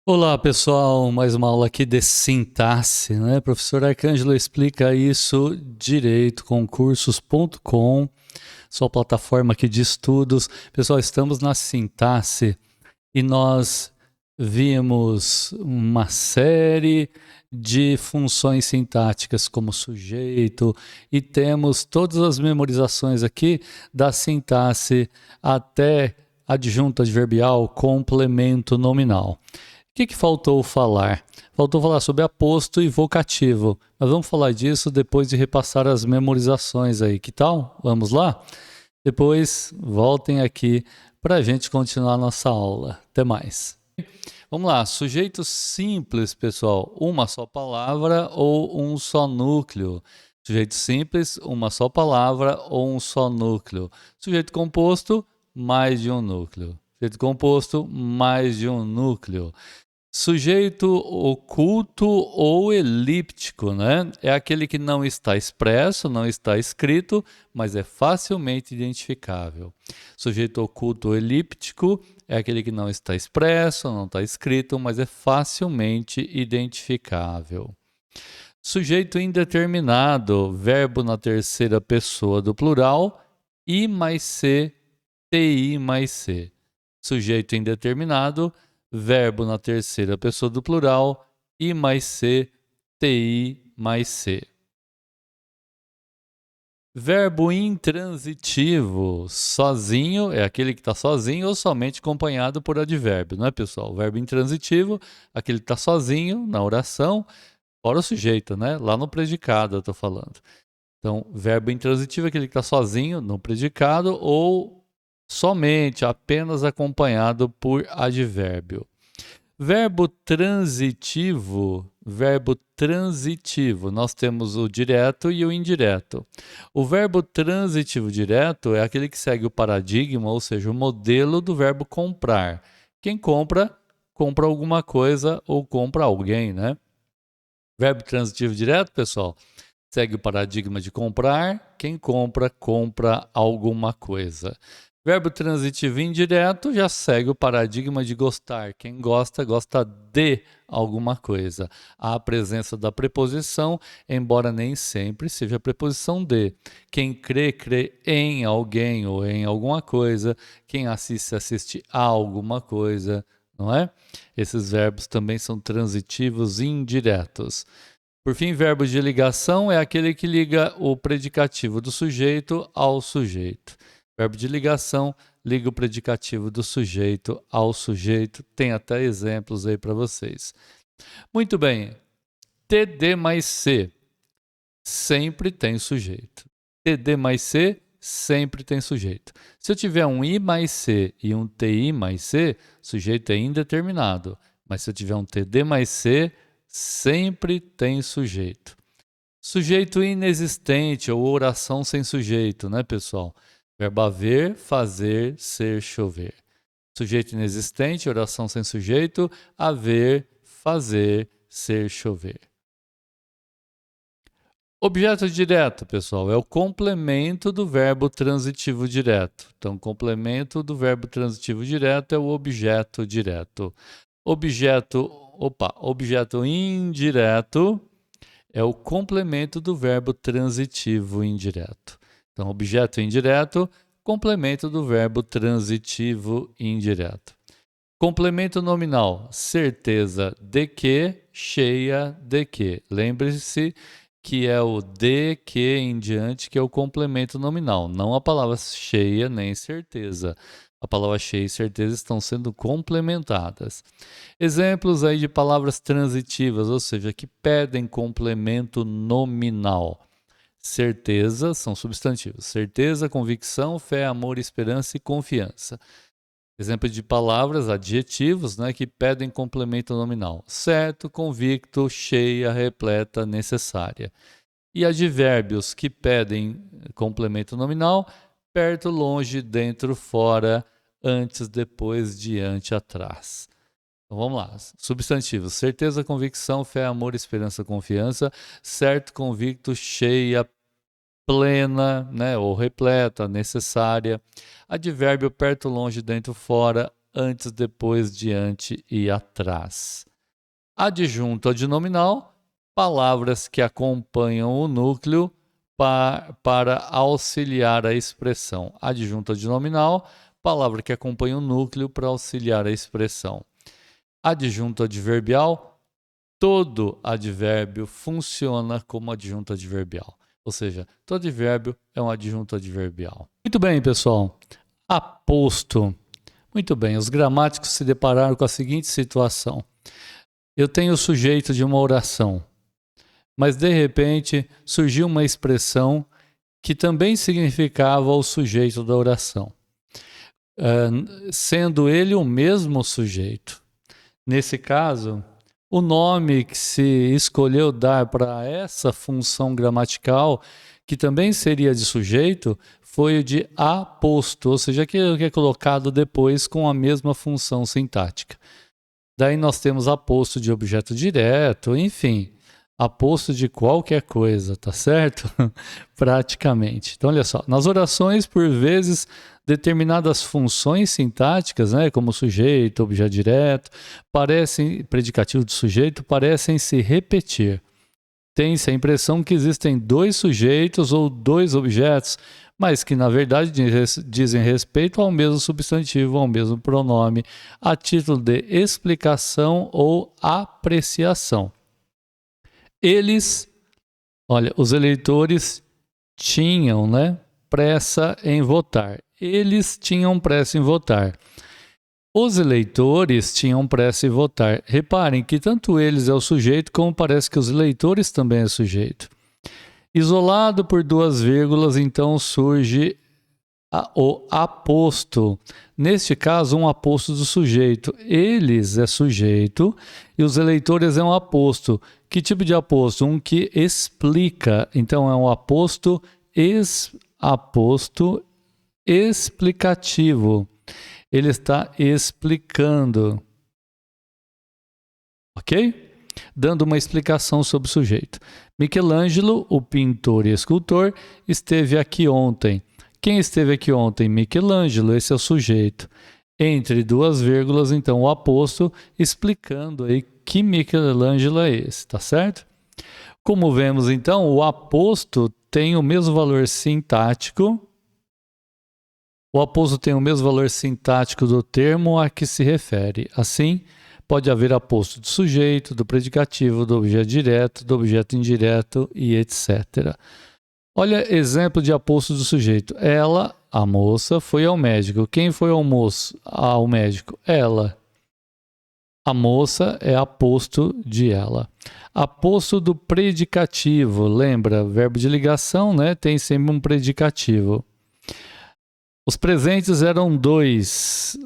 Olá pessoal, mais uma aula aqui de sintaxe, né? Professor Arcângelo explica isso direito, concursos.com, sua plataforma aqui de estudos. Pessoal, estamos na sintaxe e nós vimos uma série de funções sintáticas como sujeito e temos todas as memorizações aqui da sintaxe até adjunto adverbial, complemento nominal. O que faltou falar? Faltou falar sobre aposto e vocativo. Mas vamos falar disso depois de repassar as memorizações aí. Que tal? Vamos lá? Depois voltem aqui para a gente continuar a nossa aula. Até mais. Vamos lá. Sujeito simples, pessoal. Uma só palavra ou um só núcleo. Sujeito simples, uma só palavra ou um só núcleo. Sujeito composto, mais de um núcleo. Sujeito composto, mais de um núcleo. Sujeito oculto ou elíptico, né? É aquele que não está expresso, não está escrito, mas é facilmente identificável. Sujeito oculto ou elíptico é aquele que não está expresso, não está escrito, mas é facilmente identificável. Sujeito indeterminado, verbo na terceira pessoa do plural, I mais C, TI mais C. Sujeito indeterminado, verbo na terceira pessoa do plural, I mais C, TI mais C. Verbo intransitivo, sozinho, é aquele que está sozinho ou somente acompanhado por advérbio, não é, pessoal? Verbo intransitivo, aquele que está sozinho na oração, fora o sujeito, né? Lá no predicado eu estou falando. Então, verbo intransitivo é aquele que está sozinho no predicado ou somente, apenas acompanhado por advérbio. Verbo transitivo, nós temos o direto e o indireto. O verbo transitivo direto é aquele que segue o paradigma, ou seja, o modelo do verbo comprar. Quem compra, compra alguma coisa ou compra alguém, né? Verbo transitivo direto, pessoal, segue o paradigma de comprar. Quem compra, compra alguma coisa. Verbo transitivo indireto já segue o paradigma de gostar. Quem gosta, gosta de alguma coisa. Há a presença da preposição, embora nem sempre seja a preposição de. Quem crê, crê em alguém ou em alguma coisa. Quem assiste, assiste a alguma coisa, não é? Esses verbos também são transitivos indiretos. Por fim, verbo de ligação é aquele que liga o predicativo do sujeito ao sujeito. Verbo de ligação liga o predicativo do sujeito ao sujeito. Tem até exemplos aí para vocês. Muito bem. TD mais C sempre tem sujeito. TD mais C sempre tem sujeito. Se eu tiver um I mais C e um TI mais C, sujeito é indeterminado. Mas se eu tiver um TD mais C, sempre tem sujeito. Sujeito inexistente ou oração sem sujeito, né, pessoal? Verbo haver, fazer, ser, chover. Sujeito inexistente, oração sem sujeito, haver, fazer, ser, chover. Objeto direto, pessoal, é o complemento do verbo transitivo direto. Então, complemento do verbo transitivo direto é o objeto direto. Objeto indireto é o complemento do verbo transitivo indireto. Então, objeto indireto, complemento do verbo transitivo indireto. Complemento nominal, certeza de que, cheia de que. Lembre-se que é o de que em diante que é o complemento nominal, não a palavra cheia nem certeza. A palavra cheia e certeza estão sendo complementadas. Exemplos aí de palavras transitivas, ou seja, que pedem complemento nominal. Certeza são substantivos. Certeza, convicção, fé, amor, esperança e confiança. Exemplo de palavras, adjetivos, né, que pedem complemento nominal. Certo, convicto, cheia, repleta, necessária. E advérbios que pedem complemento nominal, perto, longe, dentro, fora, antes, depois, diante, atrás. Então vamos lá. Substantivos: certeza, convicção, fé, amor, esperança, confiança. Certo, convicto, cheia, plena, né, ou repleta, necessária. Advérbio: perto, longe, dentro, fora, antes, depois, diante e atrás. Adjunto adnominal, palavras que acompanham o núcleo para auxiliar a expressão. Adjunto adnominal, palavra que acompanha o núcleo para auxiliar a expressão. Adjunto adverbial, todo advérbio funciona como adjunto adverbial. Ou seja, todo advérbio é um adjunto adverbial. Muito bem, pessoal. Aposto. Muito bem, os gramáticos se depararam com a seguinte situação. Eu tenho o sujeito de uma oração, mas de repente surgiu uma expressão que também significava o sujeito da oração, sendo ele o mesmo sujeito. Nesse caso, o nome que se escolheu dar para essa função gramatical, que também seria de sujeito, foi o de aposto, ou seja, aquilo que é colocado depois com a mesma função sintática. Daí nós temos aposto de objeto direto, enfim, aposto de qualquer coisa, tá certo? Praticamente. Então, olha só, nas orações, por vezes, determinadas funções sintáticas, né, como sujeito, objeto direto, predicativo de sujeito, parecem se repetir. Tem-se a impressão que existem dois sujeitos ou dois objetos, mas que, na verdade, dizem respeito ao mesmo substantivo, ao mesmo pronome, a título de explicação ou apreciação. Os eleitores tinham, pressa em votar. Eles tinham pressa em votar. Os eleitores tinham pressa em votar. Reparem que tanto eles é o sujeito, como parece que os eleitores também é sujeito. Isolado por duas vírgulas, então surge o aposto. Neste caso, um aposto do sujeito. Eles é sujeito e os eleitores é um aposto. Que tipo de aposto? Um que explica. Então, é um aposto explicativo. Ele está explicando. Ok? Dando uma explicação sobre o sujeito. Michelangelo, o pintor e escultor, esteve aqui ontem. Quem esteve aqui ontem? Michelangelo, esse é o sujeito. Entre duas vírgulas, então, o aposto explicando aí que Michelangelo é esse, tá certo? Como vemos, então, o aposto tem o mesmo valor sintático. O aposto tem o mesmo valor sintático do termo a que se refere. Assim, pode haver aposto do sujeito, do predicativo, do objeto direto, do objeto indireto e etc. Olha, exemplo de aposto do sujeito. Ela, a moça, foi ao médico. Quem foi ao médico? Ela. A moça é aposto de ela. Aposto do predicativo. Lembra, verbo de ligação, tem sempre um predicativo. Os presentes eram dois.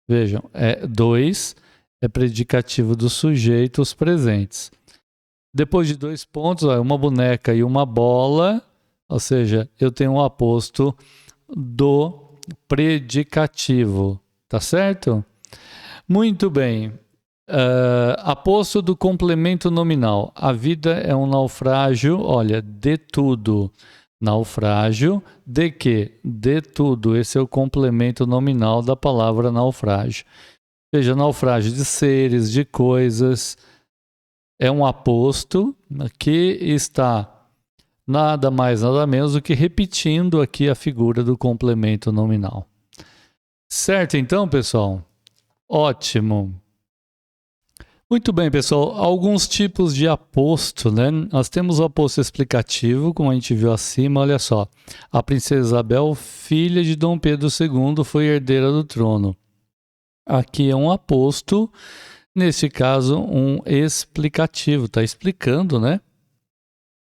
Vejam, dois é predicativo do sujeito, os presentes. Depois de 2 pontos, uma boneca e uma bola, ou seja, eu tenho um aposto do predicativo, tá certo? Muito bem. Aposto do complemento nominal. A vida é um naufrágio, de tudo. Naufrágio de quê? De tudo. Esse é o complemento nominal da palavra naufrágio. Veja, naufrágio de seres, de coisas. É um aposto que está nada mais, nada menos do que repetindo aqui a figura do complemento nominal. Certo, então, pessoal? Ótimo. Muito bem, pessoal. Alguns tipos de aposto, Nós temos o aposto explicativo, como a gente viu acima. Olha só. A princesa Isabel, filha de Dom Pedro II, foi herdeira do trono. Aqui é um aposto, nesse caso, um explicativo. Está explicando,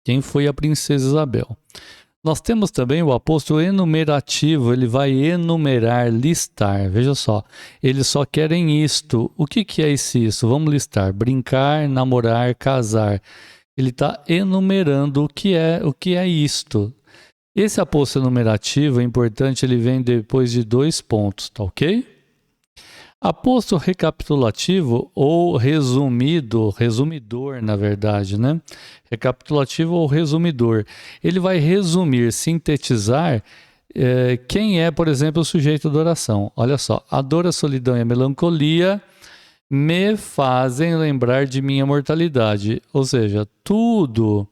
quem foi a princesa Isabel. Nós temos também o aposto enumerativo, ele vai enumerar, listar. Veja só, eles só querem isto. O que é isto? Vamos listar. Brincar, namorar, casar. Ele está enumerando o que é isto. Esse aposto enumerativo, é importante, ele vem depois de 2 pontos, tá ok? Aposto recapitulativo ou resumidor, na verdade, Recapitulativo ou resumidor. Ele vai resumir, sintetizar Quem é, por exemplo, o sujeito da oração? Olha só, a dor, a solidão e a melancolia me fazem lembrar de minha mortalidade. Ou seja, tudo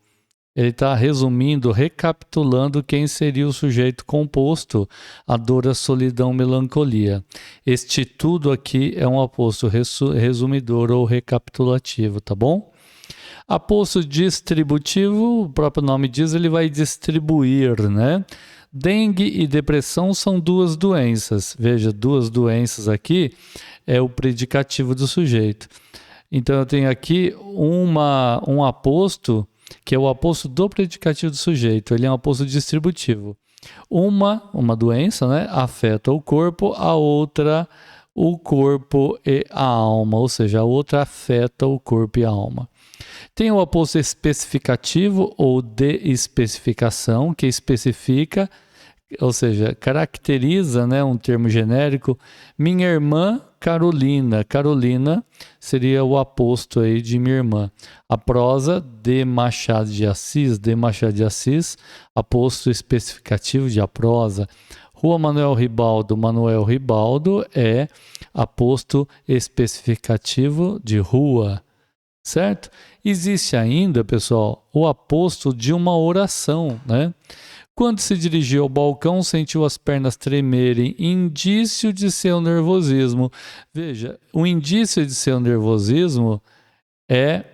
ele está resumindo, recapitulando quem seria o sujeito composto, a dor, a solidão, melancolia. Este tudo aqui é um aposto resumidor ou recapitulativo, tá bom? Aposto distributivo, o próprio nome diz, ele vai distribuir, né? Dengue e depressão são duas doenças. Veja, duas doenças aqui é o predicativo do sujeito. Então eu tenho aqui um aposto que é o aposto do predicativo do sujeito. Ele é um aposto distributivo. Uma doença, né, afeta o corpo, a outra o corpo e a alma, ou seja, a outra afeta o corpo e a alma. Tem o aposto especificativo ou de especificação, que especifica, ou seja, caracteriza, né, um termo genérico. Minha irmã Carolina. Carolina seria o aposto aí de minha irmã. A prosa de Machado de Assis, aposto especificativo de a prosa. Rua Manuel Ribaldo é aposto especificativo de rua, certo? Existe ainda, pessoal, o aposto de uma oração, né? Quando se dirigiu ao balcão, sentiu as pernas tremerem, indício de seu nervosismo. Veja, o indício de seu nervosismo é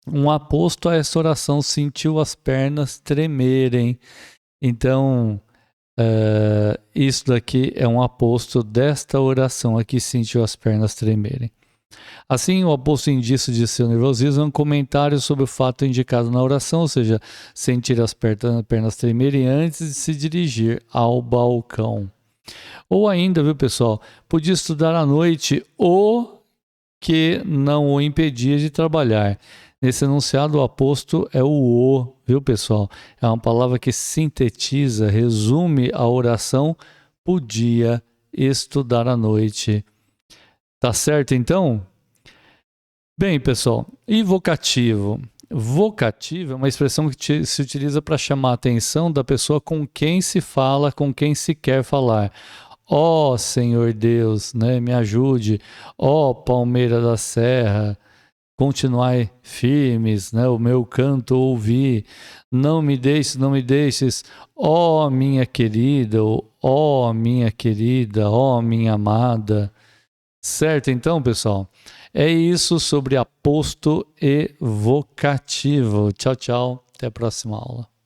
um aposto a essa oração, sentiu as pernas tremerem. Então, isso daqui é um aposto desta oração aqui, sentiu as pernas tremerem. Assim, o aposto indício de seu nervosismo é um comentário sobre o fato indicado na oração, ou seja, sentir as pernas tremerem antes de se dirigir ao balcão. Ou ainda, viu, pessoal, podia estudar à noite o que não o impedia de trabalhar. Nesse enunciado, o aposto é o, viu, pessoal? É uma palavra que sintetiza, resume a oração, podia estudar à noite. Tá certo, então? Bem, pessoal, e vocativo? Vocativo é uma expressão que se utiliza para chamar a atenção da pessoa com quem se fala, com quem se quer falar. Ó Senhor Deus, né, me ajude. Ó Palmeira da Serra, continuai firmes, né, o meu canto ouvi. Não me deixes, ó minha querida, ó minha querida, ó minha amada. Certo, então, pessoal? É isso sobre aposto e vocativo. Tchau, tchau. Até a próxima aula.